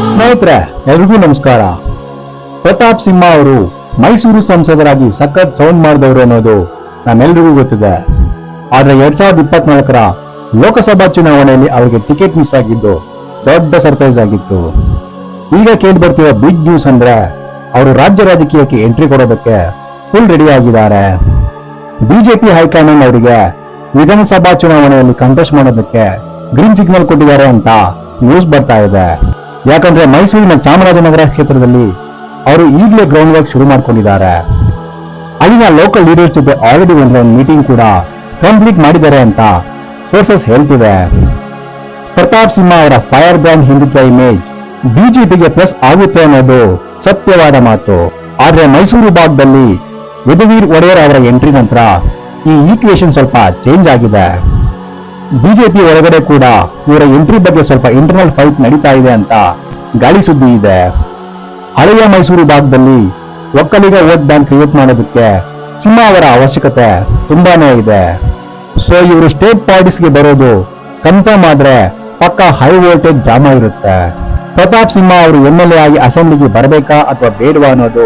ಸ್ನೇಹಿತರೆ, ಎಲ್ರಿಗೂ ನಮಸ್ಕಾರ. ಪ್ರತಾಪ್ ಸಿಂಹ ಅವರು ಮೈಸೂರು ಸಂಸದರಾಗಿ ಸಖತ್ ಸೌಂಡ್ ಮಾಡಿದವರು ಅನ್ನೋದು ನಮ್ಮೆಲ್ರಿಗೂ ಗೊತ್ತಿದೆ. ಆದ್ರೆ 2024ರ ಲೋಕಸಭಾ ಚುನಾವಣೆಯಲ್ಲಿ ಅವರಿಗೆ ಟಿಕೆಟ್ ಮಿಸ್ ಆಗಿದ್ದು ದೊಡ್ಡ ಸರ್ಪ್ರೈಸ್ ಆಗಿತ್ತು. ಈಗ ಕೇಳಿ ಬರ್ತಿರೋ ಬಿಗ್ ನ್ಯೂಸ್ ಅಂದ್ರೆ ಅವರು ರಾಜ್ಯ ರಾಜಕೀಯಕ್ಕೆ ಎಂಟ್ರಿ ಕೊಡೋದಕ್ಕೆ ಫುಲ್ ರೆಡಿ ಆಗಿದ್ದಾರೆ. ಬಿಜೆಪಿ ಹೈಕಮಾಂಡ್ ಅವರಿಗೆ ವಿಧಾನಸಭಾ ಚುನಾವಣೆಯಲ್ಲಿ ಕಂಟೆಸ್ಟ್ ಮಾಡೋದಕ್ಕೆ ಗ್ರೀನ್ ಸಿಗ್ನಲ್ ಕೊಟ್ಟಿದ್ದಾರೆ ಅಂತ ನ್ಯೂಸ್ ಬರ್ತಾ ಇದೆ. ಯಾಕಂದ್ರೆ ಮೈಸೂರಿನ ಚಾಮರಾಜನಗರ ಕ್ಷೇತ್ರದಲ್ಲಿ ಅವರು ಈಗಲೇ ಗ್ರೌಂಡ್ ವರ್ಕ್ ಶುರು ಮಾಡ್ಕೊಂಡಿದ್ದಾರೆ. ಅಲ್ಲಿನ ಲೋಕಲ್ ಲೀಡರ್ಸ್ ಜೊತೆ ಆಲ್ರೆಡಿ ಒಂದು ಮೀಟಿಂಗ್ ಕೂಡ ಕಂಪ್ಲೀಟ್ ಮಾಡಿದ್ದಾರೆ ಅಂತ ಸೋರ್ಸಸ್ ಹೇಳ್ತಿದೆ. ಪ್ರತಾಪ್ ಸಿಂಹ ಅವರ ಫೈರ್ ಬ್ರ್ಯಾಂಡ್ ಹಿಂದುತ್ವ ಇಮೇಜ್ ಬಿಜೆಪಿಗೆ ಪ್ಲಸ್ ಆಗುತ್ತೆ ಅನ್ನೋದು ಸತ್ಯವಾದ ಮಾತು. ಆದ್ರೆ ಮೈಸೂರು ಭಾಗದಲ್ಲಿ ಯದುವೀರ್ ಒಡೆಯರ್ ಅವರ ಎಂಟ್ರಿ ನಂತರ ಈ ಈಕ್ವೇಶನ್ ಸ್ವಲ್ಪ ಚೇಂಜ್ ಆಗಿದೆ. ಬಿಜೆಪಿ ಒಳಗಡೆ ಕೂಡ ಇವರ ಎಂಟ್ರಿ ಬಗ್ಗೆ ಸ್ವಲ್ಪ ಇಂಟರ್ನಲ್ ಫೈಟ್ ನಡೀತಾ ಇದೆ ಅಂತ ಗಾಳಿ ಸುದ್ದಿ ಇದೆ. ಹಳೆಯ ಮೈಸೂರು ಭಾಗದಲ್ಲಿ ಒಕ್ಕಲಿಗ ವೋಟ್ ಬ್ಯಾಂಕ್ ಕ್ರಿಯೇಟ್ ಮಾಡೋದಕ್ಕೆ ಸಿಂಹ ಅವರ ಅವಶ್ಯಕತೆ ತುಂಬಾನೇ ಇದೆ. ಸೊ ಇವರು ಸ್ಟೇಟ್ ಪಾಲಿಟಿಕ್ಸ್ಗೆ ಬರೋದು ಕನ್ಫರ್ಮ್ ಆದ್ರೆ ಪಕ್ಕ ಹೈ ವೋಲ್ಟೇಜ್ ಡ್ರಾಮಾ ಇರುತ್ತೆ. ಪ್ರತಾಪ್ ಸಿಂಹ ಅವರು MLA ಆಗಿ ಅಸೆಂಬ್ಲಿಗೆ ಬರಬೇಕಾ ಅಥವಾ ಬೇಡವಾ ಅನ್ನೋದು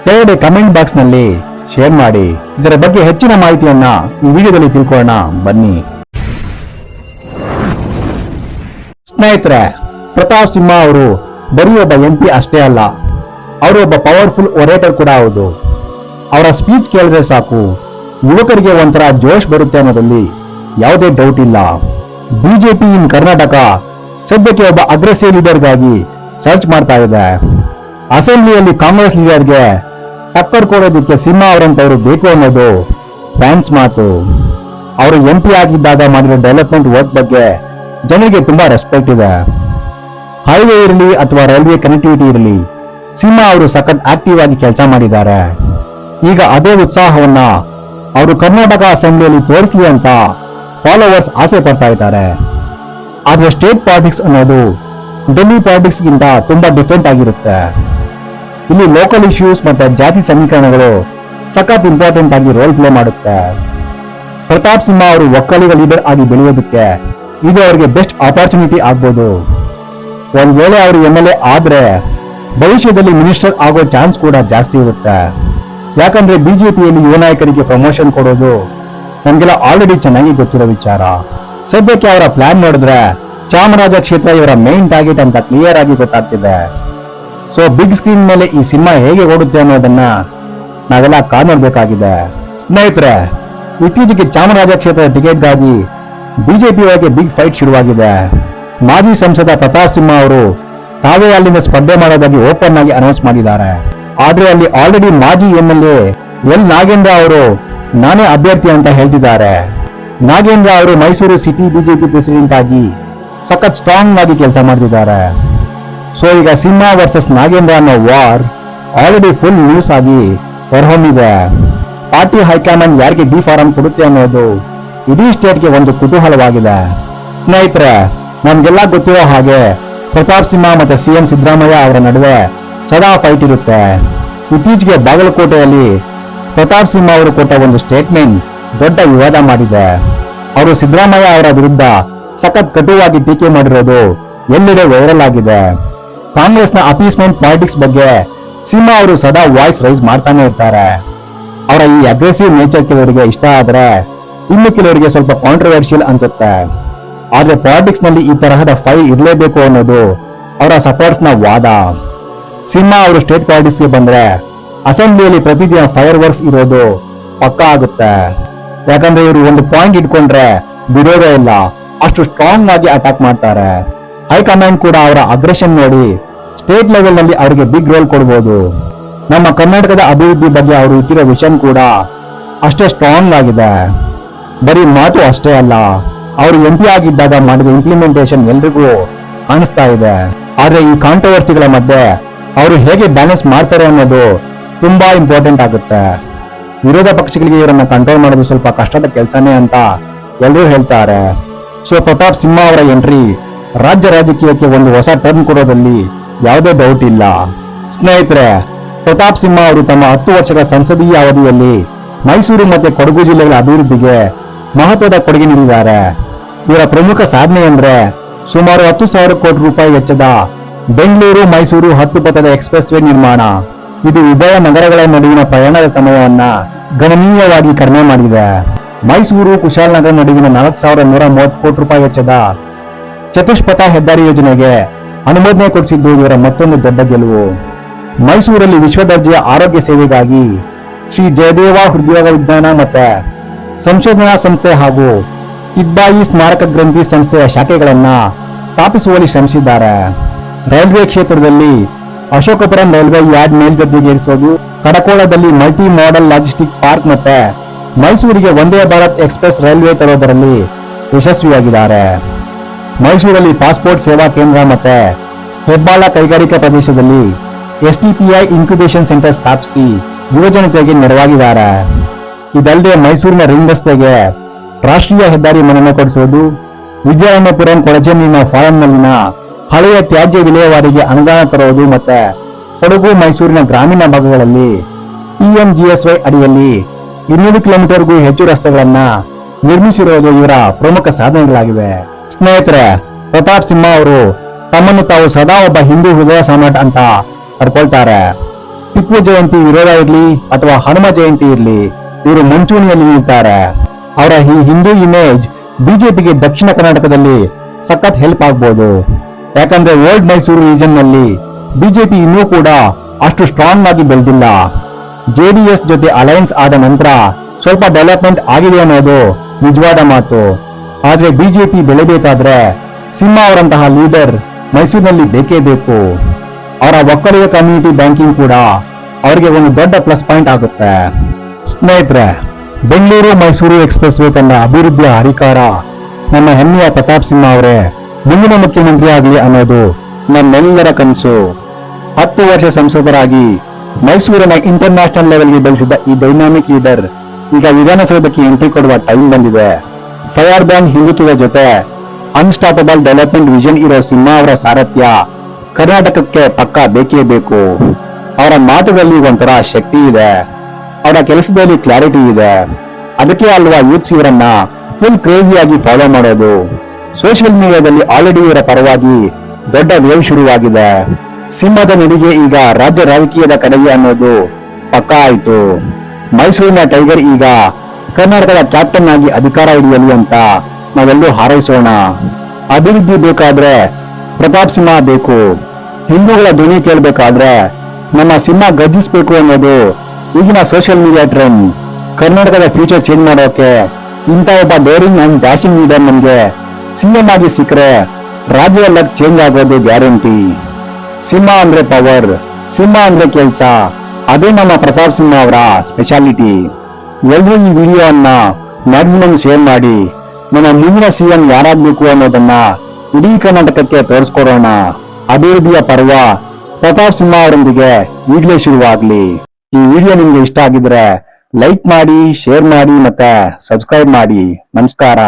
ಕೆಳಗಡೆ ಕಮೆಂಟ್ ಬಾಕ್ಸ್ ನಲ್ಲಿ ಶೇರ್ ಮಾಡಿ. ಇದರ ಬಗ್ಗೆ ಹೆಚ್ಚಿನ ಮಾಹಿತಿಯನ್ನ ಈ ವಿಡಿಯೋದಲ್ಲಿ ತಿಳ್ಕೊಳ್ಳೋಣ ಬನ್ನಿ. ಸ್ನೇಹಿತರೆ, ಪ್ರತಾಪ್ ಸಿಂಹ ಅವರು ಬರೀ ಒಬ್ಬ MP ಅಷ್ಟೇ ಅಲ್ಲ, ಅವರು ಒಬ್ಬ ಪವರ್ಫುಲ್ ಒರೇಟರ್ ಕೂಡ ಹೌದು. ಅವರ ಸ್ಪೀಚ್ ಕೇಳಿದ್ರೆ ಸಾಕು ಯುವಕರಿಗೆ ಒಂಥರ ಜೋಶ್ ಬರುತ್ತೆ ಅನ್ನೋದಲ್ಲಿ ಯಾವುದೇ ಡೌಟ್ ಇಲ್ಲ. ಬಿಜೆಪಿ ಇನ್ ಕರ್ನಾಟಕ ಸದ್ಯಕ್ಕೆ ಒಬ್ಬ ಅಗ್ರೆಸಿವ್ ಲೀಡರ್ಗಾಗಿ ಸರ್ಚ್ ಮಾಡ್ತಾ ಇದೆ. ಅಸೆಂಬ್ಲಿಯಲ್ಲಿ ಕಾಂಗ್ರೆಸ್ ಲೀಡರ್ಗೆ ಟಕ್ಕರ್ ಕೊಡೋದಕ್ಕೆ ಸಿಂಹ ಅವರಂತವರು ಬೇಕು ಅನ್ನೋದು ಫ್ಯಾನ್ಸ್ ಮಾತು. ಅವರು MP ಆಗಿದ್ದಾಗ ಮಾಡಿರೋ ಡೆವಲಪ್ಮೆಂಟ್ ವರ್ಕ್ ಬಗ್ಗೆ ಜನರಿಗೆ ತುಂಬಾ ರೆಸ್ಪೆಕ್ಟ್ ಇದೆ. ಹೈವೇ ಇರಲಿ ಅಥವಾ ರೈಲ್ವೆ ಕನೆಕ್ಟಿವಿಟಿ ಇರಲಿ, ಸಿಂಹ ಅವರು ಸಖತ್ ಆಕ್ಟಿವ್ ಆಗಿ ಕೆಲಸ ಮಾಡಿದ್ದಾರೆ. ಈಗ ಅದೇ ಉತ್ಸಾಹವನ್ನ ಅವರು ಕರ್ನಾಟಕ ಅಸೆಂಬ್ಲಿಯಲ್ಲಿ ತೋರಿಸಲಿ ಅಂತ ಫಾಲೋವರ್ಸ್ ಆಸೆ ಪಡ್ತಾ ಇದ್ದಾರೆ. ಆದ್ರೆ ಸ್ಟೇಟ್ ಪಾಲಿಟಿಕ್ಸ್ ಅನ್ನೋದು ಡೆಲ್ಲಿ ಪಾಲಿಟಿಕ್ಸ್ ಗಿಂತ ತುಂಬಾ ಡಿಫರೆಂಟ್ ಆಗಿರುತ್ತೆ. ಇಲ್ಲಿ ಲೋಕಲ್ ಇಶ್ಯೂಸ್ ಮತ್ತೆ ಜಾತಿ ಸಮೀಕರಣಗಳು ಸಖತ್ ಇಂಪಾರ್ಟೆಂಟ್ ಆಗಿ ರೋಲ್ ಪ್ಲೇ ಮಾಡುತ್ತೆ. ಪ್ರತಾಪ್ ಸಿಂಹ ಅವರು ಒಕ್ಕಲಿಗ ಲೀಡರ್ ಆಗಿ ಬೆಳೆಯೋದಕ್ಕೆ ಇದು ಅವರಿಗೆ ಬೆಸ್ಟ್ ಆಪರ್ಚುನಿಟಿ ಆಗ್ಬೋದು. ಒಂದ್ ವೇಳೆ ಅವರು MLA ಆದ್ರೆ ಭವಿಷ್ಯದಲ್ಲಿ ಮಿನಿಸ್ಟರ್ ಆಗೋ ಚಾನ್ಸ್ ಕೂಡ ಜಾಸ್ತಿ ಇರುತ್ತೆ. ಯಾಕಂದ್ರೆ ಬಿಜೆಪಿಯಲ್ಲಿ ಯುವ ನಾಯಕರಿಗೆ ಪ್ರಮೋಷನ್ ಕೊಡೋದು ನಮ್ಗೆಲ್ಲ ಆಲ್ರೆಡಿ ಚೆನ್ನಾಗಿ ಗೊತ್ತಿರೋ ವಿಚಾರ. ಸದ್ಯಕ್ಕೆ ಅವರ ಪ್ಲಾನ್ ನೋಡಿದ್ರೆ ಚಾಮರಾಜ ಕ್ಷೇತ್ರ ಇವರ ಮೇನ್ ಟಾರ್ಗೆಟ್ ಅಂತ ಕ್ಲಿಯರ್ ಆಗಿ ಗೊತ್ತಾಗ್ತಿದೆ. ಸೊ ಬಿಗ್ ಸ್ಕ್ರೀನ್ ಮೇಲೆ ಈ ಸಿನಿಮಾ ಹೇಗೆ ಓಡುತ್ತೆ ಅನ್ನೋದನ್ನ ನಾವೆಲ್ಲ ಕಾದ್ ನೋಡ್ಬೇಕಾಗಿದೆ. ಸ್ನೇಹಿತರೆ, ಇತ್ತೀಚೆಗೆ ಚಾಮರಾಜ ಕ್ಷೇತ್ರದ ಟಿಕೆಟ್ಗಾಗಿ ಬಿಜೆಪಿ ಒಳಗೆ ಬಿಗ್ ಫೈಟ್ ಶುರುವಾಗಿದೆ. ಮಾಜಿ ಸಂಸದ ಪ್ರತಾಪ್ ಸಿಂಹ ಅವರು ತಾವೇ ಅಲ್ಲಿಂದ ಸ್ಪರ್ಧೆ ಮಾಡೋದಾಗಿ ಓಪನ್ ಆಗಿ ಅನೌನ್ಸ್ ಮಾಡಿದ್ದಾರೆ. ಆದ್ರೆ ಅಲ್ಲಿ ಆಲ್ರೆಡಿ ಮಾಜಿ MLA ಎಲ್ ನಾಗೇಂದ್ರ ಅವರು ನಾನೇ ಅಭ್ಯರ್ಥಿ ಅಂತ ಹೇಳ್ತಿದ್ದಾರೆ. ನಾಗೇಂದ್ರ ಅವರು ಮೈಸೂರು ಸಿಟಿ ಬಿಜೆಪಿ ಪ್ರೆಸಿಡೆಂಟ್ ಆಗಿ ಸಖತ್ ಸ್ಟ್ರಾಂಗ್ ಆಗಿ ಕೆಲಸ ಮಾಡ್ತಿದ್ದಾರೆ. ಸೊ ಈಗ ಸಿಂಹ ವರ್ಸಸ್ ನಾಗೇಂದ್ರ ಅನ್ನೋ ವಾರ್ ಆಲ್ರೆಡಿ ಫುಲ್ ನ್ಯೂಸ್ ಆಗಿ ಹೊರಹೊಮ್ಮಿದೆ. ಪಾರ್ಟಿ ಹೈಕಮಾಂಡ್ ಯಾರಿಗೆ ಬಿ ಫಾರಂ ಕೊಡುತ್ತೆ ಅನ್ನೋದು ಇಡೀ ಸ್ಟೇಟ್ಗೆ ಒಂದು ಕುತೂಹಲವಾಗಿದೆ. ಸ್ನೇಹಿತರೆ, ನಮ್ಗೆಲ್ಲ ಗೊತ್ತಿರೋ ಹಾಗೆ ಪ್ರತಾಪ್ ಸಿಂಹ ಮತ್ತೆ CM ಸಿದ್ದರಾಮಯ್ಯ ಅವರ ನಡುವೆ ಸದಾ ಫೈಟ್ ಇರುತ್ತೆ. ಇತ್ತೀಚೆಗೆ ಬಾಗಲಕೋಟೆಯಲ್ಲಿ ಪ್ರತಾಪ್ ಸಿಂಹ ಅವರು ಕೊಟ್ಟ ಒಂದು ಸ್ಟೇಟ್ಮೆಂಟ್ ದೊಡ್ಡ ವಿವಾದ ಮಾಡಿದೆ. ಅವರು ಸಿದ್ದರಾಮಯ್ಯ ಅವರ ವಿರುದ್ಧ ಸಖತ್ ಕಟುವಾಗಿ ಟೀಕೆ ಮಾಡಿರೋದು ಎಲ್ಲೆಡೆ ವೈರಲ್ ಆಗಿದೆ. ಕಾಂಗ್ರೆಸ್ನ ಅಪೀಸ್ಮೆಂಟ್ ಪಾಲಿಟಿಕ್ಸ್ ಬಗ್ಗೆ ಸಿಂಹ ಅವರು ಸದಾ ವಾಯ್ಸ್ ರೈಸ್ ಮಾಡ್ತಾನೆ ಇರ್ತಾರೆ. ಅವರ ಈ ಅಗ್ರೆಸಿವ್ ನೇಚರ್ ಕೆಲವರಿಗೆ ಇಷ್ಟ ಆದ್ರೆ ಇನ್ನು ಕೆಲವರಿಗೆ ಸ್ವಲ್ಪ ಕಾಂಟ್ರವರ್ಷಿಯಲ್ ಅನ್ಸುತ್ತೆ. ಆದ್ರೆ ಪಾಲಿಟಿಕ್ಸ್ ನಲ್ಲಿ ಈ ತರಹದ ಫೈಟ್ ಇರಲೇಬೇಕು ಅನ್ನೋದು ಅವರ ಸಪೋರ್ಟ್ಸ್ ನ ವಾದ. ಸಿಂಹ ಅವರು ಸ್ಟೇಟ್ ಪಾಲಿಟಿಕ್ಸ್ ಗೆ ಬಂದ್ರೆ ಅಸೆಂಬ್ಲಿಯಲ್ಲಿ ಪ್ರತಿದಿನ ಫೈರ್ ವರ್ಕ್ಸ್ ಇರೋದು ಪಕ್ಕಾ ಆಗುತ್ತೆ. ಯಾಕಂದ್ರೆ ಇವರು ಒಂದು ಪಾಯಿಂಟ್ ಇಟ್ಕೊಂಡ್ರೆ ಬಿಡೋದೇ ಇಲ್ಲ, ಅಷ್ಟು ಸ್ಟ್ರಾಂಗ್ ಆಗಿ ಅಟ್ಯಾಕ್ ಮಾಡ್ತಾರೆ. ಹೈಕಮಾಂಡ್ ಕೂಡ ಅವರ ಅಗ್ರೆಷನ್ ನೋಡಿ ಸ್ಟೇಟ್ ಲೆವೆಲ್ ನಲ್ಲಿ ಅವರಿಗೆ ಬಿಗ್ ರೋಲ್ ಕೊಡಬಹುದು. ನಮ್ಮ ಕರ್ನಾಟಕದ ಅಭಿವೃದ್ಧಿ ಬಗ್ಗೆ ಅವರು ಇಟ್ಟಿರೋ ವಿಷನ್ ಕೂಡ ಅಷ್ಟೇ ಸ್ಟ್ರಾಂಗ್ ಆಗಿದೆ. ಬರೀ ಮಾತು ಅಷ್ಟೇ ಅಲ್ಲ, ಅವರು MP ಆಗಿದ್ದಾಗ ಮಾಡಿದ ಇಂಪ್ಲಿಮೆಂಟೇಷನ್ ಎಲ್ರಿಗೂ ಕಾಣಿಸ್ತಾ ಇದೆ. ಆದ್ರೆ ಈ ಕಾಂಟ್ರವರ್ಸಿಗಳ ಮಧ್ಯೆ ಅವರು ಹೇಗೆ ಬ್ಯಾಲೆನ್ಸ್ ಮಾಡ್ತಾರೆ ಅನ್ನೋದು ತುಂಬಾ ಇಂಪಾರ್ಟೆಂಟ್ ಆಗುತ್ತೆ. ವಿರೋಧ ಪಕ್ಷಗಳಿಗೆ ಇವರನ್ನ ಕಂಟ್ರೋಲ್ ಮಾಡೋದು ಸ್ವಲ್ಪ ಕಷ್ಟದ ಕೆಲಸನೇ ಅಂತ ಎಲ್ಲರೂ ಹೇಳ್ತಾರೆ. ಸೊ ಪ್ರತಾಪ್ ಸಿಂಹ ಅವರ ಎಂಟ್ರಿ ರಾಜ್ಯ ರಾಜಕೀಯಕ್ಕೆ ಒಂದು ಹೊಸ ಟರ್ನ್ ಕೊಡೋದಲ್ಲಿ ಯಾವುದೇ ಡೌಟ್ ಇಲ್ಲ. ಸ್ನೇಹಿತರೆ, ಪ್ರತಾಪ್ ಸಿಂಹ ಅವರು ತಮ್ಮ 10 ವರ್ಷಗಳ ಸಂಸದೀಯ ಅವಧಿಯಲ್ಲಿ ಮೈಸೂರು ಮತ್ತು ಕೊಡಗು ಜಿಲ್ಲೆಗಳ ಅಭಿವೃದ್ಧಿಗೆ ಮಹತ್ವದ ಕೊಡುಗೆ ನೀಡಿದ್ದಾರೆ. ಇವರ ಪ್ರಮುಖ ಸಾಧನೆ ಅಂದ್ರೆ ಸುಮಾರು 10,000 ಕೋಟಿ ರೂಪಾಯಿ ವೆಚ್ಚದ ಬೆಂಗಳೂರು ಮೈಸೂರು 10 ಪಥದ ಎಕ್ಸ್ಪ್ರೆಸ್ ವೇ ನಿರ್ಮಾಣ. ಇದು ಉಭಯ ನಗರಗಳ ನಡುವಿನ ಪ್ರಯಾಣದ ಸಮಯವನ್ನ ಗಣನೀಯವಾಗಿ ಕಡಿಮೆ ಮಾಡಿದೆ. ಮೈಸೂರು ಕುಶಾಲನಗರ ನಡುವಿನ 4,130 ಕೋಟಿ ರೂಪಾಯಿ ವೆಚ್ಚದ ಚತುಷ್ಪಥ ಹೆದ್ದಾರಿ ಯೋಜನೆಗೆ ಅನುಮೋದನೆ ಕೊಡಿಸಿದ್ದು ಇವರ ಮತ್ತೊಂದು ದೊಡ್ಡ ಗೆಲುವು. ಮೈಸೂರಲ್ಲಿ ವಿಶ್ವದರ್ಜೆಯ ಆರೋಗ್ಯ ಸೇವೆಗಾಗಿ ಶ್ರೀ ಜಯದೇವ ಹೃದಯೋಗ ವಿಜ್ಞಾನ ಮತ್ತು ಸಂಶೋಧನಾ ಸಂಸ್ಥೆ ಹಾಗೂ ಕಿದ್ಬಾಯಿ ಸ್ಮಾರಕ ಗ್ರಂಥಿ ಸಂಸ್ಥೆಯ ಶಾಖೆಗಳನ್ನ ಸ್ಥಾಪಿಸುವಲ್ಲಿ ಶ್ರಮಿಸಿದ್ದಾರೆ. ರೈಲ್ವೆ ಕ್ಷೇತ್ರದಲ್ಲಿ ಅಶೋಕಪುರಂ ರೈಲ್ವೆ ಯಾರ್ಡ್ ಮೇಲ್ದರ್ಜೆಗೇರಿಸೋದು, ಕಡಕೋಳದಲ್ಲಿ ಮಲ್ಟಿ ಮಾಡೆಲ್ ಲಾಜಿಸ್ಟಿಕ್ ಪಾರ್ಕ್ ಮತ್ತೆ ಮೈಸೂರಿಗೆ ವಂದೇ ಭಾರತ್ ಎಕ್ಸ್ಪ್ರೆಸ್ ರೈಲ್ವೆ ತರೋದರಲ್ಲಿ ಯಶಸ್ವಿಯಾಗಿದ್ದಾರೆ. ಮೈಸೂರಲ್ಲಿ ಪಾಸ್ಪೋರ್ಟ್ ಸೇವಾ ಕೇಂದ್ರ ಮತ್ತೆ ಹೆಬ್ಬಾಳ ಕೈಗಾರಿಕಾ ಪ್ರದೇಶದಲ್ಲಿ STPI ಇನ್ಕ್ಯುಬೇಷನ್ ಸೆಂಟರ್ ಸ್ಥಾಪಿಸಿ ಯುವಜನತೆಗೆ ನೆರವಾಗಿದ್ದಾರೆ. ಇದಲ್ಲದೆ ಮೈಸೂರಿನ ರಿಂಗ್ ರಸ್ತೆಗೆ ರಾಷ್ಟ್ರೀಯ ಹೆದ್ದಾರಿ ಮನ್ನಣೆ ಕೊಡಿಸುವುದು, ವಿದ್ಯಾರಣ್ಯಪುರಂ ಕೊಳಚೆ ನೀರಿನ ಫಾರಂನಲ್ಲಿನ ಹಳೆಯ ತ್ಯಾಜ್ಯ ವಿಲೇವಾರಿಗೆ ಅನುದಾನ ತರುವುದು ಮತ್ತೆ ಕೊಡಗು ಮೈಸೂರಿನ ಗ್ರಾಮೀಣ ಭಾಗಗಳಲ್ಲಿ PMGSY ಅಡಿಯಲ್ಲಿ 200 ಕಿಲೋಮೀಟರ್ಗೂ ಹೆಚ್ಚು ರಸ್ತೆಗಳನ್ನ ನಿರ್ಮಿಸಿರುವುದು ಇವರ ಪ್ರಮುಖ ಸಾಧನೆಗಳಾಗಿವೆ. ಸ್ನೇಹಿತರೆ, ಪ್ರತಾಪ್ ಸಿಂಹ ಅವರು ತಮ್ಮನ್ನು ತಾವು ಸದಾ ಒಬ್ಬ ಹಿಂದೂ ಹೃದಯ ಸಾಮ್ರಾಟ್ ಅಂತ ಕರ್ಕೊಳ್ತಾರೆ. ಟಿಪ್ಪು ಜಯಂತಿ ವಿರೋಧ ಇರ್ಲಿ ಅಥವಾ ಹನುಮ ಜಯಂತಿ ಇರ್ಲಿ, ಇವರು ಮುಂಚೂಣಿಯಲ್ಲಿ ನಿಲ್ತಾರೆ. ಅವರ ಈ ಹಿಂದೂ ಇಮೇಜ್ ಬಿಜೆಪಿಗೆ ದಕ್ಷಿಣ ಕರ್ನಾಟಕದಲ್ಲಿ ಸಖತ್ ಹೆಲ್ಪ್ ಆಗ್ಬೋದು. ಯಾಕಂದ್ರೆ ಓಲ್ಡ್ ಮೈಸೂರು ರೀಜನ್ ನಲ್ಲಿ ಬಿಜೆಪಿ ಇನ್ನೂ ಕೂಡ ಅಷ್ಟು ಸ್ಟ್ರಾಂಗ್ ಆಗಿ ಬೆಳೆದಿಲ್ಲ. JDS ಜೊತೆ ಅಲಯನ್ಸ್ ಆದ ನಂತರ ಸ್ವಲ್ಪ ಡೆವಲಪ್ಮೆಂಟ್ ಆಗಿದೆ ಅನ್ನೋದು ನಿಜವಾದ ಮಾತು. ಆದ್ರೆ ಬಿಜೆಪಿ ಬೆಳೆಬೇಕಾದ್ರೆ ಸಿಂಹ ಅವರಂತಹ ಲೀಡರ್ ಮೈಸೂರಿನಲ್ಲಿ ಬೇಕೇ ಬೇಕು. ಅವರ ಒಕ್ಕಲಿಗ ಕಮ್ಯುನಿಟಿ ಬ್ಯಾಂಕಿಂಗ್ ಕೂಡ ಅವರಿಗೆ ಒಂದು ದೊಡ್ಡ ಪ್ಲಸ್ ಪಾಯಿಂಟ್ ಆಗುತ್ತೆ. ಸ್ನೇಹಿತರೆ, ಬೆಂಗಳೂರು ಮೈಸೂರು ಎಕ್ಸ್ಪ್ರೆಸ್ ವೇ ತನ್ನ ಅಭಿವೃದ್ಧಿಯ ಹರಿಕಾರ ನಮ್ಮ ಹೆಮ್ಮೆಯ ಪ್ರತಾಪ್ ಸಿಂಹ ಅವರೇ ಮುಂದಿನ ಮುಖ್ಯಮಂತ್ರಿ ಆಗಲಿ ಅನ್ನೋದು ನಮ್ಮೆಲ್ಲರ ಕನಸು. 10 ವರ್ಷ ಸಂಸದರಾಗಿ ಮೈಸೂರಿನ ಇಂಟರ್ನ್ಯಾಷನಲ್ ಲೆವೆಲ್ಗೆ ಬೆಳೆಸಿದ ಈ ಡೈನಾಮಿಕ್ ಲೀಡರ್ ಈಗ ವಿಧಾನಸೌಧಕ್ಕೆ ಎಂಟ್ರಿ ಕೊಡುವ ಟೈಮ್ ಬಂದಿದೆ. ಫೈರ್ ಬ್ಯಾಂಕ್ ಹಿಂದುತ್ವದ ಜೊತೆ ಅನ್ಸ್ಟಾಪಬಲ್ ಡೆವಲಪ್ಮೆಂಟ್ ವಿಷನ್ ಇರೋ ಸಿಂಹ ಅವರ ಸಾರಥ್ಯ ಕರ್ನಾಟಕಕ್ಕೆ ಪಕ್ಕ ಬೇಕೇ ಬೇಕು. ಅವರ ಮಾತುಗಳಲ್ಲಿ ಒಂಥರ ಶಕ್ತಿ ಇದೆ, ಅವರ ಕೆಲಸದಲ್ಲಿ ಕ್ಲಾರಿಟಿ ಇದೆ. ಅದಕ್ಕೆ ಅಲ್ವಾ ಯೂತ್ಸ್ ಇವರನ್ನ ಫುಲ್ ಕ್ರೇಜಿಯಾಗಿ ಫಾಲೋ ಮಾಡೋದು. ಸೋಷಿಯಲ್ ಮೀಡಿಯಾದಲ್ಲಿ ಆಲ್ರೆಡಿ ಇವರ ಪರವಾಗಿ ದೊಡ್ಡ ವೇವ್ ಶುರುವಾಗಿದೆ. ಸಿಂಹದ ನಡಿಗೆ ಈಗ ರಾಜ್ಯ ರಾಜಕೀಯದ ಕಡೆಗೆ ಅನ್ನೋದು ಪಕ್ಕಾ ಆಯ್ತು. ಮೈಸೂರಿನ ಟೈಗರ್ ಈಗ ಕರ್ನಾಟಕದ ಕ್ಯಾಪ್ಟನ್ ಆಗಿ ಅಧಿಕಾರ ಹಿಡಿಯಲಿ ಅಂತ ನಾವೆಲ್ಲರೂ ಹಾರೈಸೋಣ. ಅಭಿವೃದ್ಧಿ ಬೇಕಾದ್ರೆ ಪ್ರತಾಪ್ ಸಿಂಹ ಬೇಕು. ಹಿಂದೂಗಳ ಧ್ವನಿ ಕೇಳಬೇಕಾದ್ರೆ ನಮ್ಮ ಸಿಂಹ ಗರ್ಜಿಸಬೇಕು ಅನ್ನೋದು ಈಗಿನ ಸೋಷಿಯಲ್ ಮೀಡಿಯಾ ಟ್ರೆಂಡ್. ಕರ್ನಾಟಕದ ಫ್ಯೂಚರ್ ಚೇಂಜ್ ಮಾಡೋಕೆ ಇಂಥ ಒಬ್ಬ ಡೇರಿಂಗ್ ಅಂಡ್ ಡ್ಯಾಶಿಂಗ್ ಲೀಡರ್ ನಮ್ಗೆ CM ಆಗಿ ಸಿಕ್ಕರೆ ರಾಜ್ಯದ ಲಕ್ ಚೇಂಜ್ ಆಗೋದು ಗ್ಯಾರಂಟಿ. ಸಿಂಹ ಅಂದ್ರೆ ಪವರ್, ಸಿಂಹ ಅಂದ್ರೆ ಕೆಲಸ, ಅದೇ ನಮ್ಮ ಪ್ರತಾಪ್ ಸಿಂಹ ಅವರ ಸ್ಪೆಷಾಲಿಟಿ. ಎಲ್ಲರೂ ಈ ವಿಡಿಯೋವನ್ನ ಮ್ಯಾಕ್ಸಿಮಮ್ ಶೇರ್ ಮಾಡಿ ನಮ್ಮ ಮುಂದಿನ CM ಯಾರಾಗಬೇಕು ಅನ್ನೋದನ್ನ ಇಡೀ ಕರ್ನಾಟಕಕ್ಕೆ ತೋರಿಸ್ಕೊಡೋಣ. ಅಭಿವೃದ್ಧಿಯ ಪರ್ವ ಪ್ರತಾಪ್ ಸಿಂಹ ಅವರೊಂದಿಗೆ ಈಗಲೇ ಶುರುವಾಗ್ಲಿ. ಈ ವಿಡಿಯೋ ನಿಮ್ಗೆ ಇಷ್ಟ ಆಗಿದ್ರೆ ಲೈಕ್ ಮಾಡಿ, ಶೇರ್ ಮಾಡಿ ಮತ್ತೆ ಸಬ್ಸ್ಕ್ರೈಬ್ ಮಾಡಿ. ನಮಸ್ಕಾರ.